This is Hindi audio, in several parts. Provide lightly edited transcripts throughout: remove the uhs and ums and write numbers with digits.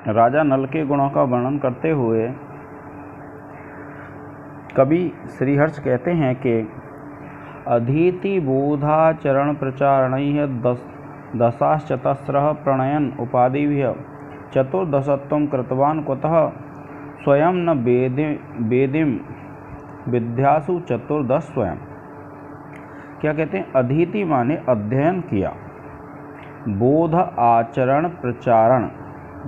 राजा नल के गुणों का वर्णन करते हुए कवि श्रीहर्ष कहते हैं कि अधीति बोधाचरण प्रचारणैः दशाश्चतस्रः प्रणयन उपाधिभिः चतुर्दशत्वं कृतवान् कुतः स्वयं न वेदिम विद्यासु चतुर्दश स्वयं। क्या कहते हैं? अधीति माने अध्ययन किया, बोध आचरण प्रचारण,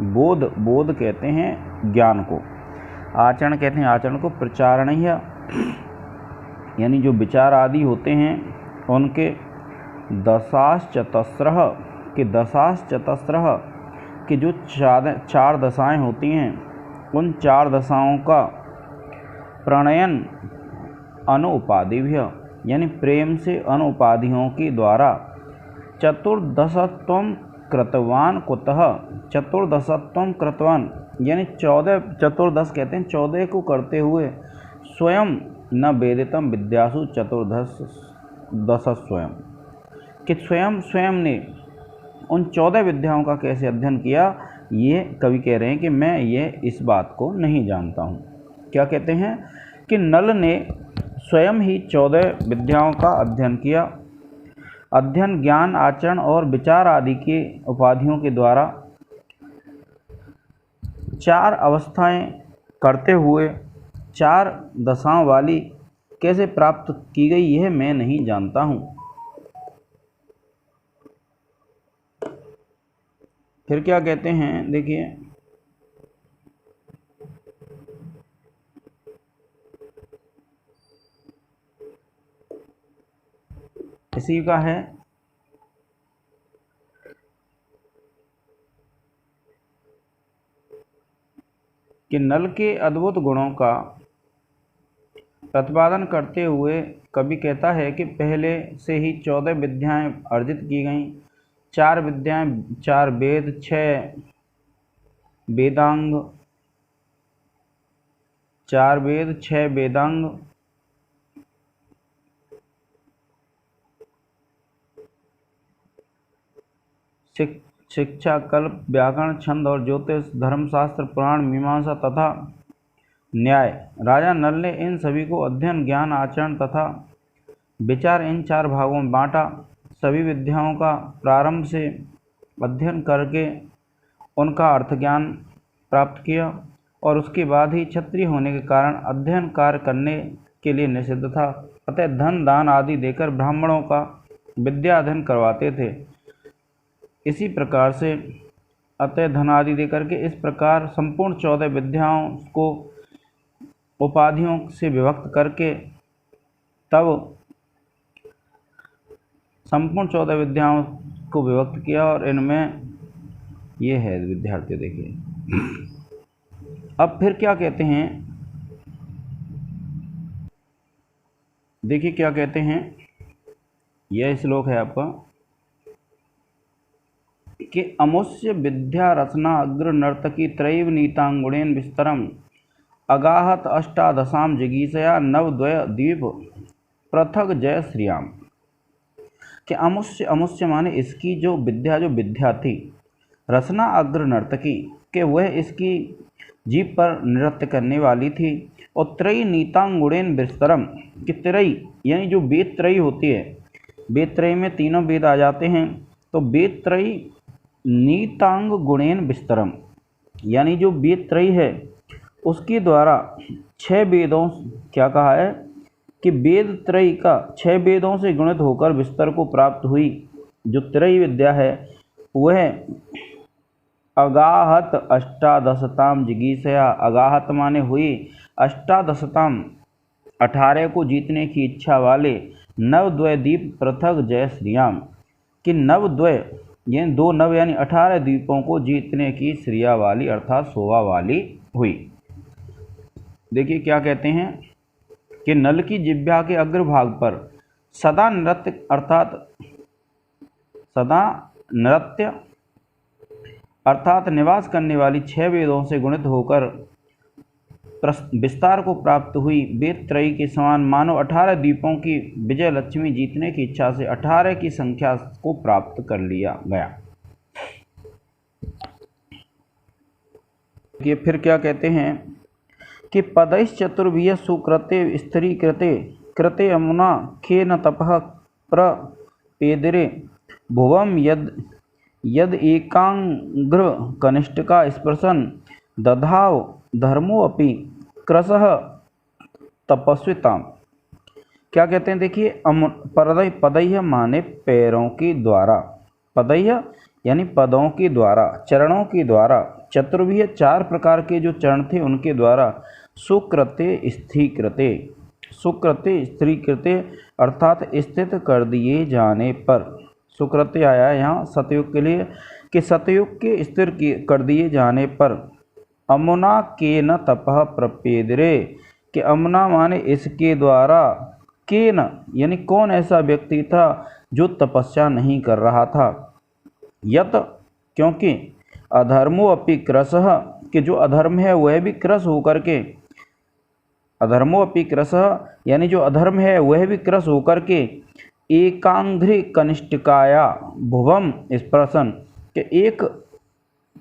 बोध कहते हैं ज्ञान को, आचरण कहते हैं आचरण को, प्रचारण यानी जो विचार आदि होते हैं उनके दशाश्चतस्रः के जो चार दशाएं होती हैं उन चार दशाओं का प्रणयन अनुपाधिभ्य यानी प्रेम से अनुपाधियों के द्वारा चतुर्दशत्वं कृतवान कुतः, चतुर्दशत्वं कृतवान यानी 14, चतुर्दश कहते हैं 14 को करते हुए, स्वयं न वेदितम विद्यासु चतुर्दश स्वयं, कि स्वयं ने उन 14 विद्याओं का कैसे अध्ययन किया, ये कवि कह रहे हैं कि मैं ये इस बात को नहीं जानता हूँ। क्या कहते हैं कि नल ने स्वयं ही 14 विद्याओं का अध्ययन किया। अध्ययन ज्ञान आचरण और विचार आदि की उपाधियों के द्वारा 4 अवस्थाएं करते हुए 4 दशाओं वाली कैसे प्राप्त की गई, यह मैं नहीं जानता हूँ। फिर क्या कहते हैं, देखिए, इसी का है कि नल के अद्भुत गुणों का प्रतिपादन करते हुए कवि कहता है कि पहले से ही 14 विद्याएं अर्जित की गईं, 4 विद्याएं, 4 वेद, 6 वेदांग, 4 वेद, 6 वेदांग, शिक्षा, कल्प, व्याकरण, छंद और ज्योतिष, धर्मशास्त्र, पुराण, मीमांसा तथा न्याय। राजा नल ने इन सभी को अध्ययन, ज्ञान, आचरण तथा विचार इन 4 भागों में बांटा। सभी विद्याओं का प्रारंभ से अध्ययन करके उनका अर्थ ज्ञान प्राप्त किया और उसके बाद ही क्षत्रिय होने के कारण अध्ययन कार्य करने के लिए निषिद्ध था। अतः धन दान आदि देकर ब्राह्मणों का विद्या अध्ययन करवाते थे। इसी प्रकार से अतः धन आदि देकर के इस प्रकार संपूर्ण 14 विद्याओं को उपाधियों से विभक्त करके तब संपूर्ण 14 विद्याओं को विभक्त किया और इनमें ये है विद्यार्थी। देखिए अब फिर क्या कहते हैं, देखिए क्या कहते हैं, यह श्लोक है आपका कि अमुष्य विद्या रचना अग्र नर्तकी त्रैव नीतांगुणेन विस्तरम अगाहत अष्टादशाम जिगीषया नवद्वय द्वीप पृथक जय श्रीयाम। कि अमुष्य माने इसकी जो विद्या थी, रचना अग्र नर्तकी के वह इसकी जीभ पर नृत्य करने वाली थी, और त्रयी नीतांगुणेन विस्तरम कि त्रयी यानी जो वेद त्रयी होती है, वेद त्रयी में तीनों वेद आ जाते हैं, तो वेद त्रयी नीतांग गुणेन विस्तरम यानी जो वेद त्रयी है उसके द्वारा 6 वेदों, क्या कहा है कि वेद त्रयी का 6 वेदों से गुणित होकर विस्तर को प्राप्त हुई जो त्रयी विद्या है वह अगाहत अष्टादशताम जिगीषया। अगाहत माने हुई, अष्टादशताम 18 को जीतने की इच्छा वाले, नवद्वय द्वीप पृथक जय श्रीयाम कि नवद्वय यानी 2 नव यानी 18 द्वीपों को जीतने की श्रिया वाली अर्थात शोभा वाली हुई। देखिए क्या कहते हैं कि नल की जिह्वा के अग्रभाग पर सदा नृत्य अर्थात निवास करने वाली 6 वेदों से गुणित होकर विस्तार को प्राप्त हुई वेद त्रयी के समान मानो 18 द्वीपों की विजय लक्ष्मी जीतने की इच्छा से 18 की संख्या को प्राप्त कर लिया गया। देखिए फिर क्या कहते हैं कि पदैश्चतुर्भिः सुकृते स्त्री कृते कृते यमुना खे न तपः प्रपेदिरे भुवम यद यद एकांग्र कनिष्ठका स्पृशन दधाव धर्मोऽपि क्रसः तपस्विताम। क्या कहते हैं देखिए, पदय्य माने पैरों के द्वारा, पदय्य यानी पदों के द्वारा, चरणों के द्वारा, चतुर्भुज 4 प्रकार के जो चरण थे उनके द्वारा, सुकृते स्थिकृते, सुकृते स्थिकृते अर्थात स्थित कर दिए जाने पर, सुकृते आया यहाँ सतयुग के लिए कि सतयुग के स्थिर कर दिए जाने पर, अमुना के न तपः प्रपेदरे कि अमुना माने इसके द्वारा, के न यानी कौन ऐसा व्यक्ति था जो तपस्या नहीं कर रहा था, यत क्योंकि अधर्मो अपि क्रसः कि जो अधर्म है वह भी क्रस होकर के, अधर्मो अपि क्रसः यानी जो अधर्म है वह भी क्रस होकर के, एकांघ्रि कनिष्ठिकाया भुवम स्पर्शन के एक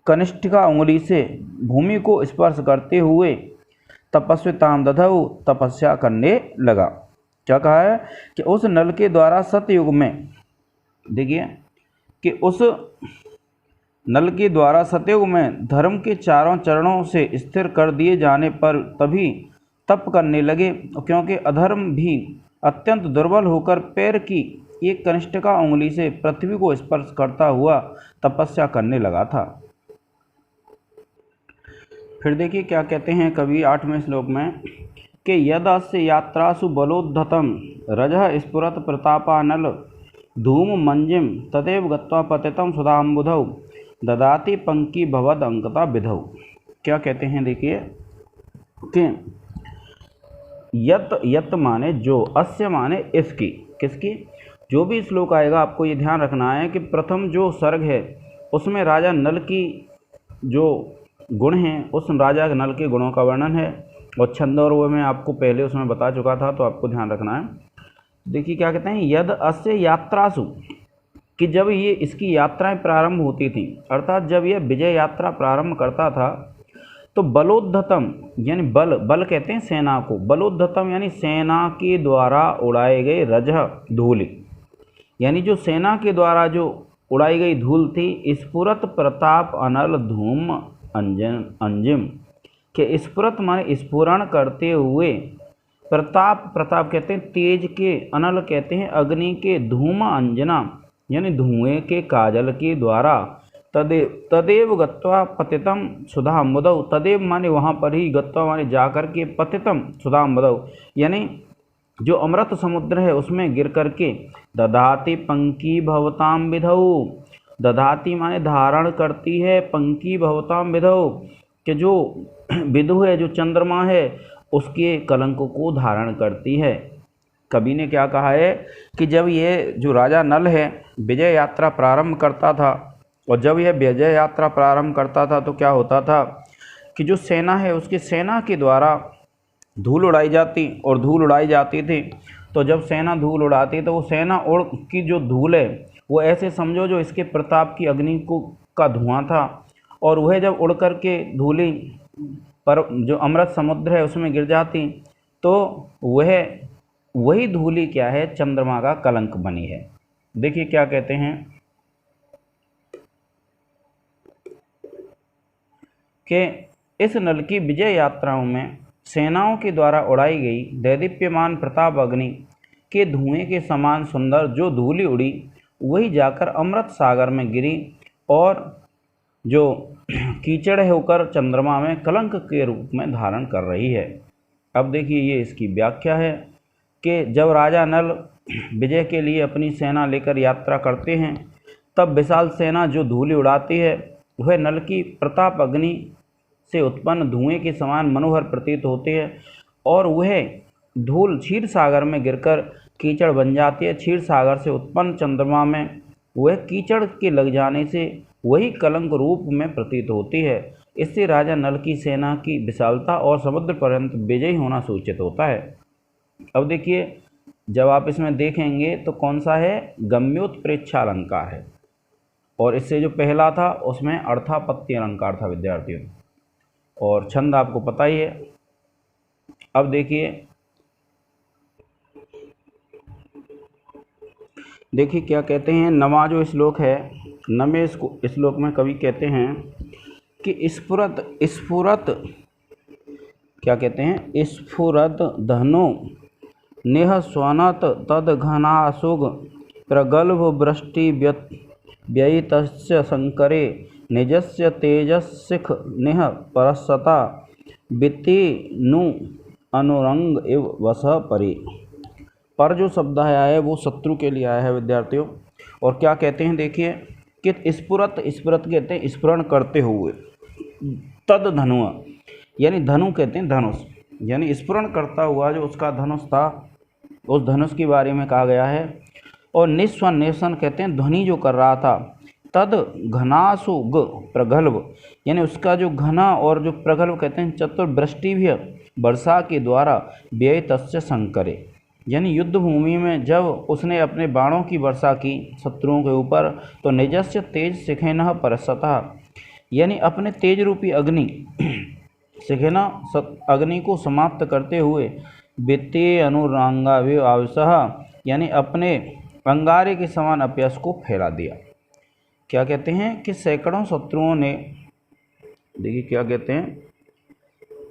कनिष्ठिका उंगली से भूमि को स्पर्श करते हुए तपस्विताम दधौ तपस्या करने लगा। क्या कहा है कि उस नल के द्वारा सतयुग में, देखिए कि उस नल के द्वारा सतयुग में धर्म के 4 चरणों से स्थिर कर दिए जाने पर तभी तप करने लगे, क्योंकि अधर्म भी अत्यंत दुर्बल होकर पैर की एक कनिष्ठिका उंगली से पृथ्वी को स्पर्श करता हुआ तपस्या करने लगा था। फिर देखिए क्या कहते हैं कवि 8वें श्लोक में कि यदस्य यात्रासु बलोद्धतं रजः स्फुरत प्रतापानल धूम मंजिम तदेव गत्वा पतितं सुधाम्बुधौ ददाति पंकी भवद अंकता विधौ। क्या कहते हैं देखिए कि यत, यत माने जो, अस्य माने इसकी, किसकी, जो भी श्लोक आएगा आपको ये ध्यान रखना है कि प्रथम जो सर्ग है उसमें राजा नल की जो गुण हैं, उस राजा नल के गुणों का वर्णन है, और छंद और वो मैं आपको पहले उसमें बता चुका था, तो आपको ध्यान रखना है। देखिए क्या कहते हैं, यद अस्य यात्रासु कि जब ये इसकी यात्राएं प्रारंभ होती थी, अर्थात जब यह विजय यात्रा प्रारंभ करता था, तो बलोद्धतम यानी बल, बल कहते हैं सेना को, बलोद्धतम यानी सेना के द्वारा उड़ाए गए रजह धूल, यानी जो सेना के द्वारा जो उड़ाई गई धूल थी, स्फुरत प्रताप अनल धूम अंजिम के स्फुरत माने स्फुरण करते हुए, प्रताप, प्रताप कहते हैं तेज के, अनल कहते हैं अग्नि के, धूम अंजना यानी धुएं के काजल के द्वारा, तदेव गत्वा पतितम सुधाम्बुधौ, तदेव माने वहाँ पर ही, गत्वा माने जाकर के, पतितम सुधाम्बुधौ यानी जो अमृत समुद्र है उसमें गिर करके, दधाति पंकी भवताम विधौ, दधाति माने धारण करती है, पंकी भवताम विधौ कि जो विधु है, जो चंद्रमा है, उसके कलंक को धारण करती है। कवि ने क्या कहा है कि जब ये जो राजा नल है विजय यात्रा प्रारंभ करता था, और जब यह विजय यात्रा प्रारंभ करता था तो क्या होता था कि जो सेना है उसकी सेना के द्वारा धूल उड़ाई जाती, और धूल उड़ाई जाती थी, तो जब सेना धूल उड़ाती तो वो सेना उड़ की जो धूल है वो ऐसे समझो जो इसके प्रताप की अग्नि को का धुआं था, और वह जब उड़ कर के धूली पर जो अमृत समुद्र है उसमें गिर जाती, तो वही धूली क्या है, चंद्रमा का कलंक बनी है। देखिए क्या कहते हैं कि इस नल की विजय यात्राओं में सेनाओं के द्वारा उड़ाई गई दैदीप्यमान प्रताप अग्नि के धुएं के समान सुंदर जो धूली उड़ी, वही जाकर अमृत सागर में गिरी, और जो कीचड़ होकर चंद्रमा में कलंक के रूप में धारण कर रही है। अब देखिए ये इसकी व्याख्या है कि जब राजा नल विजय के लिए अपनी सेना लेकर यात्रा करते हैं, तब विशाल सेना जो धूली उड़ाती है वह नल की प्रताप अग्नि से उत्पन्न धुएं के समान मनोहर प्रतीत होते हैं, और वह धूल क्षीर सागर में गिरकर कीचड़ बन जाती है। क्षीर सागर से उत्पन्न चंद्रमा में वह कीचड़ के लग जाने से वही कलंक रूप में प्रतीत होती है। इससे राजा नल की सेना की विशालता और समुद्र पर्यंत विजयी होना सूचित होता है। अब देखिए जब आप इसमें देखेंगे तो कौन सा है, गम्योत्प्रेक्षा अलंकार है, और इससे जो पहला था उसमें अर्थापत्ति अलंकार था विद्यार्थियों। और छंद आपको पता ही है। अब देखिए क्या कहते हैं, नवा जो श्लोक है, नवे श्लोक में कवि कहते हैं कि स्फुरत स्फुरत क्या कहते हैं, स्फुरत धनो नेह स्वनत तद घनासुग प्रगल्भ वृष्टि व्ययितस्य शंकरे निजस्य तेजस्सिख नेह परसता वित्ति नु अनुरंग इव वस परे। पर जो शब्द आया है वो शत्रु के लिए आया है विद्यार्थियों। और क्या कहते हैं देखिए कि स्फुरत कहते हैं स्फुरण करते हुए, तद धनु यानी धनु कहते हैं धनुष, यानी स्फुरण करता हुआ जो उसका धनुष था, उस धनुष के बारे में कहा गया है। और निस्वन कहते हैं ध्वनि जो कर रहा था, तद घनासुग प्रगल्भ यानी उसका जो घना और जो प्रगल्भ कहते हैं चतुर्वृष्टि भी वर्षा के द्वारा व्यय तस्य शंकरे, यानी युद्ध भूमि में जब उसने अपने बाणों की वर्षा की शत्रुओं के ऊपर, तो निजस्य तेज शिखेन परसता यानी अपने तेज रूपी अग्नि शिखेना अग्नि को समाप्त करते हुए वित्तीय अनुरांगावि आवश्यः यानी अपने अंगारे के समान अपयश को फैला दिया। क्या कहते हैं कि सैकड़ों शत्रुओं ने, देखिए क्या कहते हैं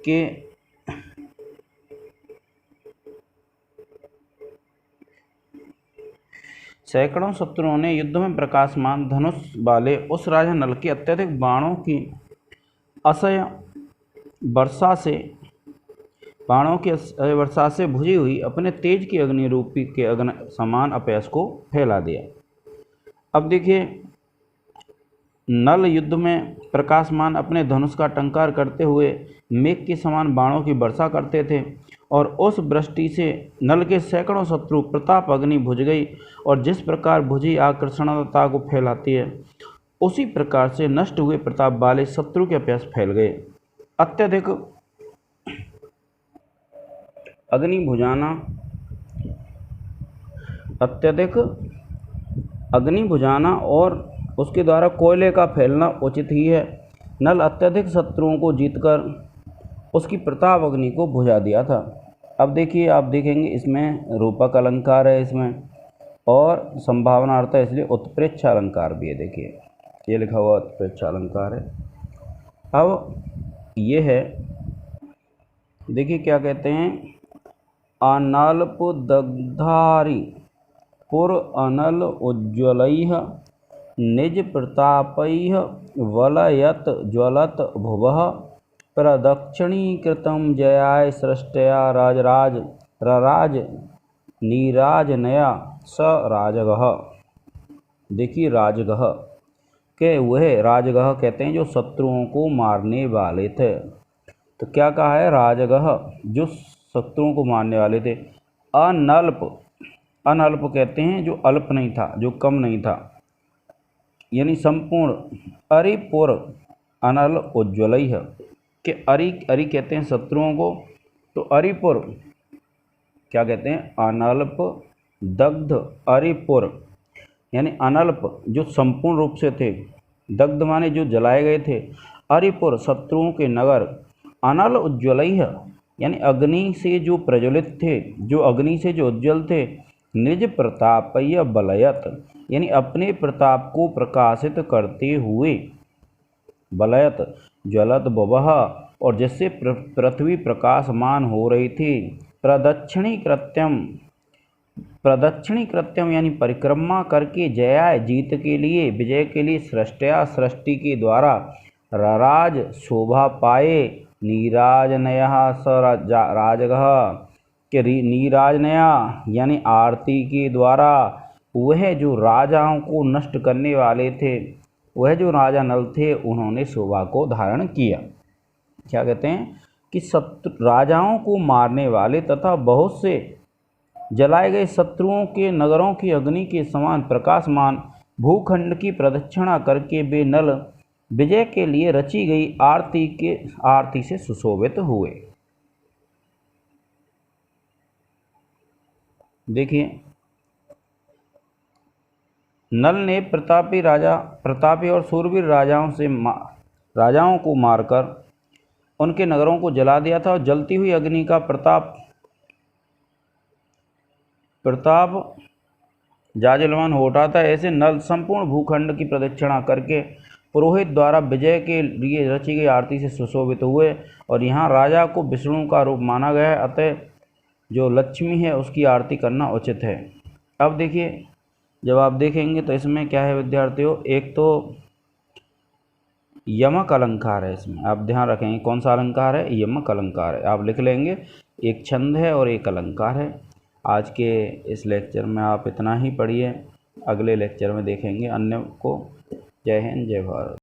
कि सैकड़ों शत्रुओं ने युद्ध में प्रकाशमान धनुष वाले उस राजा नल के अत्यधिक बाणों की असह्य वर्षा से भुजी हुई अपने तेज की अग्नि रूपी के अग्नि समान अपयश को फैला दिया। अब देखिए नल युद्ध में प्रकाशमान अपने धनुष का टंकार करते हुए मेघ के समान बाणों की वर्षा करते थे, और उस वृष्टि से नल के सैकड़ों शत्रु प्रताप अग्नि बुझ गई, और जिस प्रकार भुजी आकर्षणता को फैलाती है उसी प्रकार से नष्ट हुए प्रताप वाले शत्रु के अपयश फैल गए। अत्यधिक अग्नि बुझाना और उसके द्वारा कोयले का फैलना उचित ही है। नल अत्यधिक शत्रुओं को जीतकर उसकी प्रताप अग्नि को बुझा दिया था। अब देखिए आप देखेंगे इसमें रूपक अलंकार है इसमें, और संभावना अर्थ है इसलिए उत्प्रेक्षा अलंकार भी है। देखिए ये लिखा हुआ उत्प्रेक्षा अलंकार है। अब ये है, देखिए क्या कहते हैं, अनल्प दग्धारी पुर अनल उज्ज्वलैः निज प्रतापैः वलयत ज्वलत भुवः प्रदक्षिणीकृतं जयाय सृष्टया रराज नीराजनया स राजगः। देखिए राजगः के वह राजगः कहते हैं जो शत्रुओं को मारने वाले थे। तो क्या कहा है, राजगः जो शत्रुओं को मारने वाले थे। अनल्प कहते हैं जो अल्प नहीं था, जो कम नहीं था, यानी संपूर्ण। अरिपुर अनल उज्ज्वलैः के अरि कहते हैं शत्रुओं को, तो अरिपुर क्या कहते हैं, अनल्प दग्ध अरिपुर यानी अनल्प जो संपूर्ण रूप से थे, दग्ध माने जो जलाए गए थे, अरिपुर शत्रुओं के नगर, अनल उज्ज्वलैः यानी अग्नि से जो प्रज्वलित थे, जो अग्नि से जो उज्ज्वल थे, निज प्रतापय बलयत यानी अपने प्रताप को प्रकाशित करते हुए, बलयत ज्वलत बवह और जिससे पृथ्वी प्रकाशमान हो रही थी, प्रदक्षिणी कृत्यम यानी परिक्रमा करके, जयाय जीत के लिए, विजय के लिए, सृष्टया सृष्टि के द्वारा, रराज शोभा पाए, नीराजनया स राजगः के नीराजनया यानी आरती के द्वारा, वह जो राजाओं को नष्ट करने वाले थे, वह जो राजा नल थे, उन्होंने शोभा को धारण किया। क्या कहते हैं कि राजाओं को मारने वाले तथा बहुत से जलाए गए शत्रुओं के नगरों की अग्नि के समान प्रकाशमान भूखंड की प्रदक्षिणा करके वे नल विजय के लिए रची गई आरती से सुशोभित हुए। देखिए नल ने प्रतापी और शूरवीर राजाओं को मारकर उनके नगरों को जला दिया था और जलती हुई अग्नि का प्रताप जाजलवान हो उठा था। ऐसे नल संपूर्ण भूखंड की प्रदक्षिणा करके पुरोहित द्वारा विजय के लिए रची गई आरती से सुशोभित हुए और यहाँ राजा को विष्णु का रूप माना गया है, अतः जो लक्ष्मी है उसकी आरती करना उचित है। अब देखिए, जब आप देखेंगे तो इसमें क्या है विद्यार्थियों, एक तो यमक अलंकार है। इसमें आप ध्यान रखेंगे कौन सा अलंकार है, यमक अलंकार है। आप लिख लेंगे, एक छंद है और एक अलंकार है। आज के इस लेक्चर में आप इतना ही पढ़िए, अगले लेक्चर में देखेंगे अन्य को। जय हिंद, जय भारत।